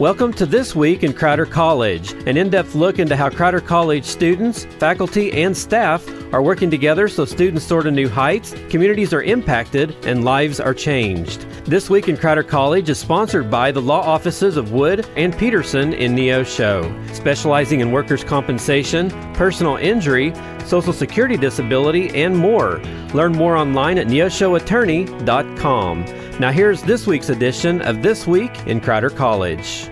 Welcome to This Week in Crowder College, an in-depth look into how Crowder College students, faculty, and staff are working together so students soar to new heights, communities are impacted, and lives are changed. This Week in Crowder College is sponsored by the law offices of Wood and Peterson in Neosho, specializing in workers' compensation, personal injury, Social Security disability, and more. Learn more online at neoshoattorney.com. Now here's this week's edition of This Week in Crowder College.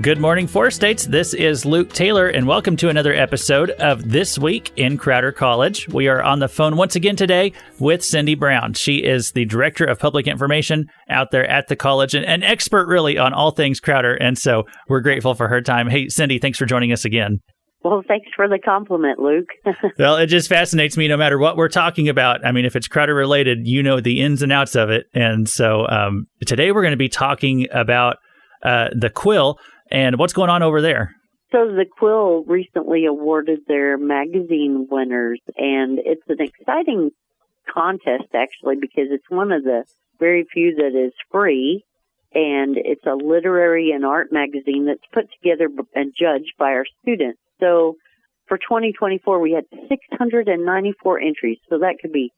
Good morning, Four States. This is Luke Taylor, and welcome to another episode of This Week in Crowder College. We are on the phone once again today with Cindy Brown. She is the Director of Public Information out there at the college and an expert really on all things Crowder, and so we're grateful for her time. Hey, Cindy, thanks for joining us again. Well, thanks for the compliment, Luke. Well, it just fascinates me no matter what we're talking about. I mean, if it's Crowder related, you know the ins and outs of it. And so today we're going to be talking about the Quill and what's going on over there. So the Quill recently awarded their magazine winners, and it's an exciting contest, actually, because it's one of the very few that is free, and it's a literary and art magazine that's put together and judged by our students. So for 2024, we had 694 entries. So that could be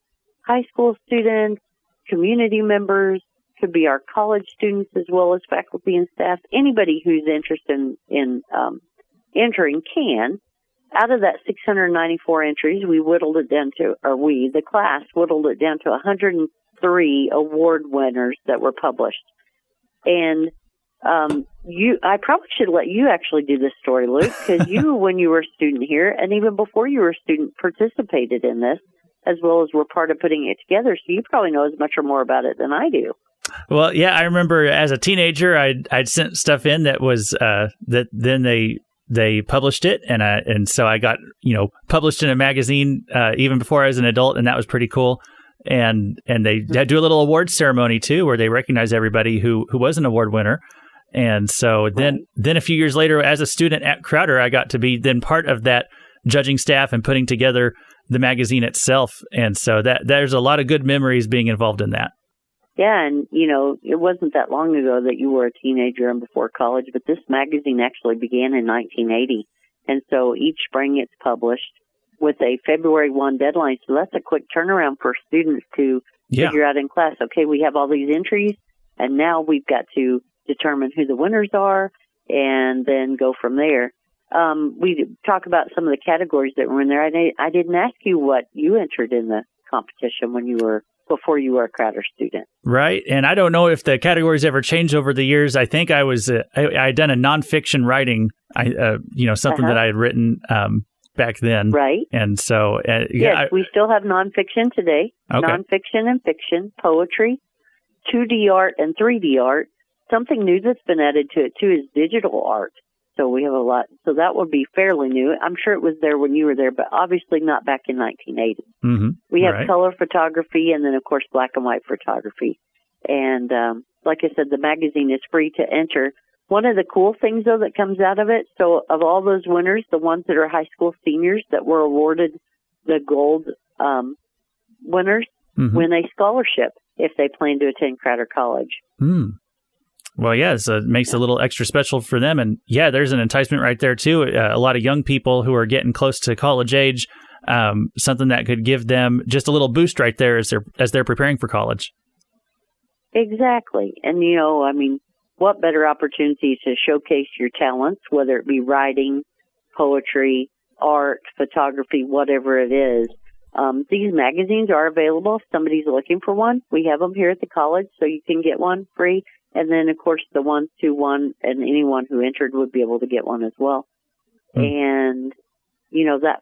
high school students, community members, could be our college students as well as faculty and staff. Anybody who's interested in entering can. Out of that 694 entries, we whittled it down to, the class whittled it down to 103 award winners that were published. And I probably should let you actually do this story, Luke, because you, when you were a student here, and even before you were a student, participated in this, as well as were part of putting it together. So you probably know as much or more about it than I do. Well, yeah, I remember as a teenager, I'd sent stuff in that was that then they published it, and so I got published in a magazine even before I was an adult, and that was pretty cool. And they do a little award ceremony too, where they recognize everybody who was an award winner. And so then a few years later, as a student at Crowder, I got to be then part of that judging staff and putting together the magazine itself. And so there's a lot of good memories being involved in that. Yeah, and it wasn't that long ago that you were a teenager and before college, but this magazine actually began in 1980. And so each spring it's published with a February 1 deadline. So that's a quick turnaround for students to figure out in class, okay, we have all these entries, and now we've got to determine who the winners are and then go from there. We talk about some of the categories that were in there. I didn't ask you what you entered in the competition before you were a Crowder student. Right. And I don't know if the categories ever changed over the years. I think I was, I'd done a nonfiction writing, something that I had written back then. Right. And so, yes, we still have nonfiction today. Okay. Nonfiction and fiction, poetry, 2D art and 3D art. Something new that's been added to it, too, is digital art. So we have a lot. So that would be fairly new. I'm sure it was there when you were there, but obviously not back in 1980. Mm-hmm. We have color photography and then, of course, black and white photography. And like I said, the magazine is free to enter. One of the cool things, though, that comes out of it, so of all those winners, the ones that are high school seniors that were awarded the gold winners win a scholarship if they plan to attend Crowder College. Mm. Well, yeah, so it makes it a little extra special for them. And yeah, there's an enticement right there, too. A lot of young people who are getting close to college age, something that could give them just a little boost right there as they're preparing for college. Exactly. And, what better opportunity to showcase your talents, whether it be writing, poetry, art, photography, whatever it is. These magazines are available if somebody's looking for one. We have them here at the college, so you can get one free. And then, of course, the ones who won and anyone who entered would be able to get one as well. And, that,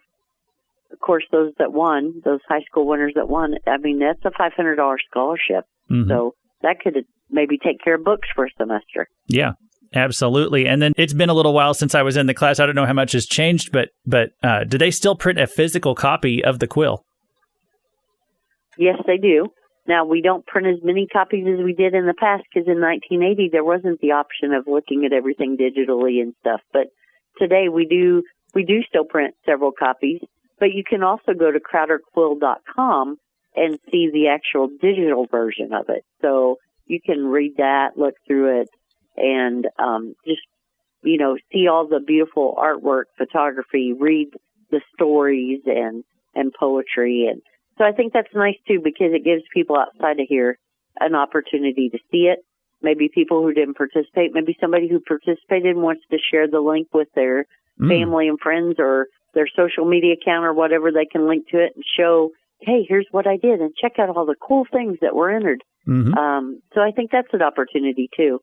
of course, those that won, those high school winners that won, that's a $500 scholarship. Mm-hmm. So that could maybe take care of books for a semester. Yeah, absolutely. And then it's been a little while since I was in the class. I don't know how much has changed, but do they still print a physical copy of the Quill? Yes, they do. Now, we don't print as many copies as we did in the past because in 1980, there wasn't the option of looking at everything digitally and stuff. But today, we do still print several copies. But you can also go to crowderquill.com and see the actual digital version of it. So you can read that, look through it, and just, see all the beautiful artwork, photography, read the stories and poetry. And so I think that's nice, too, because it gives people outside of here an opportunity to see it. Maybe people who didn't participate, maybe somebody who participated and wants to share the link with their family and friends or their social media account or whatever. They can link to it and show, hey, here's what I did, and check out all the cool things that were entered. So I think that's an opportunity, too.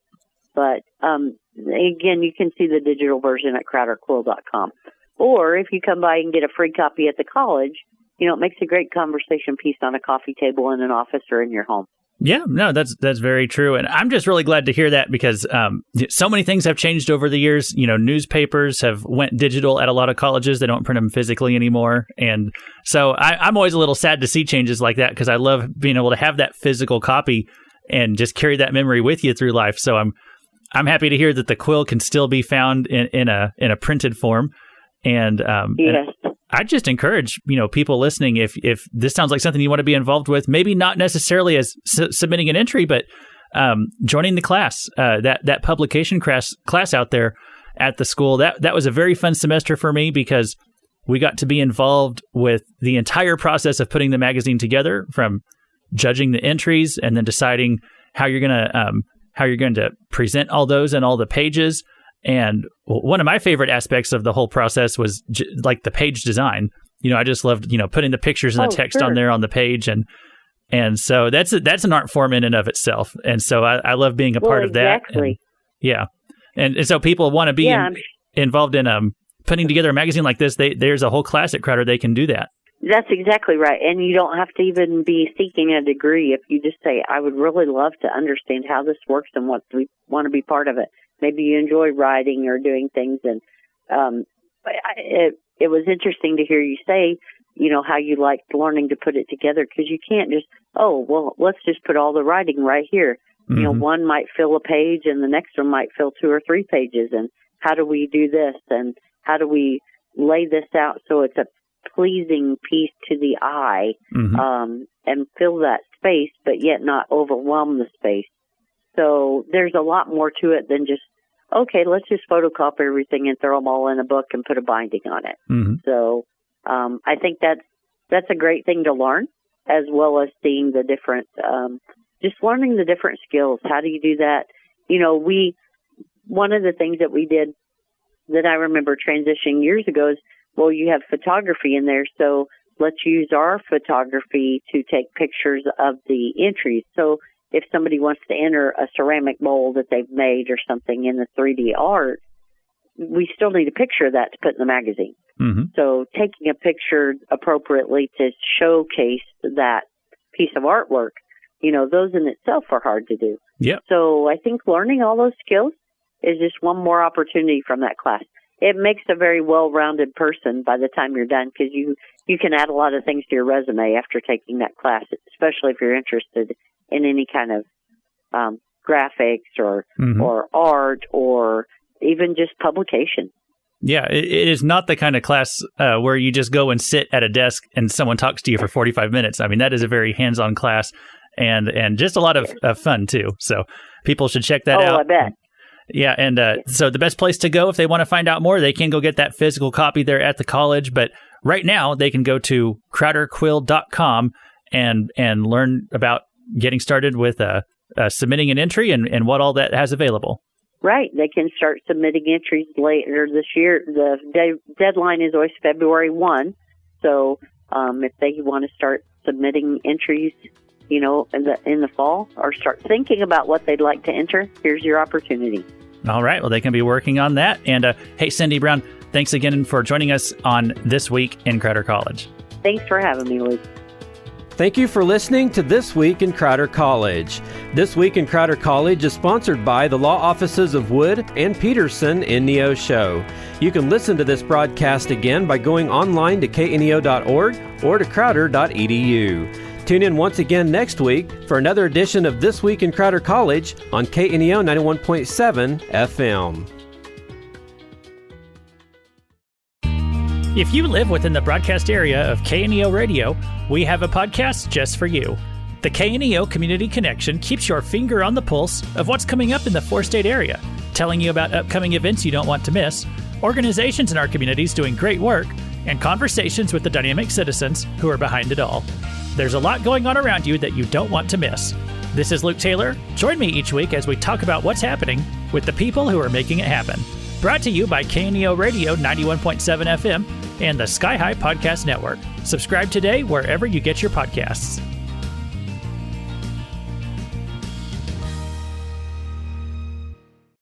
But, again, you can see the digital version at crowderquill.com. Or if you come by and get a free copy at the college, it makes a great conversation piece on a coffee table in an office or in your home. Yeah, no, that's very true. And I'm just really glad to hear that because so many things have changed over the years. Newspapers have went digital at a lot of colleges. They don't print them physically anymore. And so I'm always a little sad to see changes like that because I love being able to have that physical copy and just carry that memory with you through life. So I'm happy to hear that the quill can still be found in a printed form. And yes. And I just encourage, people listening, if this sounds like something you want to be involved with, maybe not necessarily as submitting an entry, but joining the class, that publication class out there at the school. That was a very fun semester for me because we got to be involved with the entire process of putting the magazine together, from judging the entries and then deciding how you're going to present all those and all the pages. And one of my favorite aspects of the whole process was like the page design. I just loved, putting the pictures and the text on there on the page. And so that's an art form in and of itself. And so I love being a part of that. Exactly. And so people want to be involved in putting together a magazine like this. There's a whole class at Crowder. They can do that. That's exactly right. And you don't have to even be seeking a degree. If you just say, I would really love to understand how this works and want to be part of it. Maybe you enjoy writing or doing things. And it was interesting to hear you say, how you liked learning to put it together, because you can't just, let's just put all the writing right here. One might fill a page and the next one might fill 2 or 3 pages. And how do we do this? And how do we lay this out so it's a pleasing piece to the eye and fill that space, but yet not overwhelm the space? So there's a lot more to it than just, okay, let's just photocopy everything and throw them all in a book and put a binding on it. So I think that's a great thing to learn, as well as seeing the different, just learning the different skills. How do you do that? One of the things that we did that I remember transitioning years ago is, well, you have photography in there, so let's use our photography to take pictures of the entries. So if somebody wants to enter a ceramic bowl that they've made or something in the 3D art, we still need a picture of that to put in the magazine. So taking a picture appropriately to showcase that piece of artwork, those in itself are hard to do. Yep. So I think learning all those skills is just one more opportunity from that class. It makes a very well-rounded person by the time you're done, because you can add a lot of things to your resume after taking that class, especially if you're interested in any kind of graphics or art or even just publication. Yeah, it is not the kind of class where you just go and sit at a desk and someone talks to you for 45 minutes. I mean, that is a very hands-on class and just a lot of fun, too. So people should check that out. Oh, I bet. Yeah, and so the best place to go if they want to find out more, they can go get that physical copy there at the college. But right now, they can go to crowderquill.com and learn about getting started with submitting an entry and what all that has available. Right. They can start submitting entries later this year. The deadline is always February 1. So if they want to start submitting entries, in the fall, or start thinking about what they'd like to enter, here's your opportunity. All right. Well, they can be working on that. And hey, Cindy Brown, thanks again for joining us on This Week in Crowder College. Thanks for having me, Luke. Thank you for listening to This Week in Crowder College. This Week in Crowder College is sponsored by the law offices of Wood and Peterson in Neosho. You can listen to this broadcast again by going online to kneo.org or to crowder.edu. Tune in once again next week for another edition of This Week in Crowder College on KNEO 91.7 FM. If you live within the broadcast area of KNEO Radio, we have a podcast just for you. The KNEO Community Connection keeps your finger on the pulse of what's coming up in the four-state area, telling you about upcoming events you don't want to miss, organizations in our communities doing great work, and conversations with the dynamic citizens who are behind it all. There's a lot going on around you that you don't want to miss. This is Luke Taylor. Join me each week as we talk about what's happening with the people who are making it happen. Brought to you by KNEO Radio 91.7 FM and the Sky High Podcast Network. Subscribe today wherever you get your podcasts.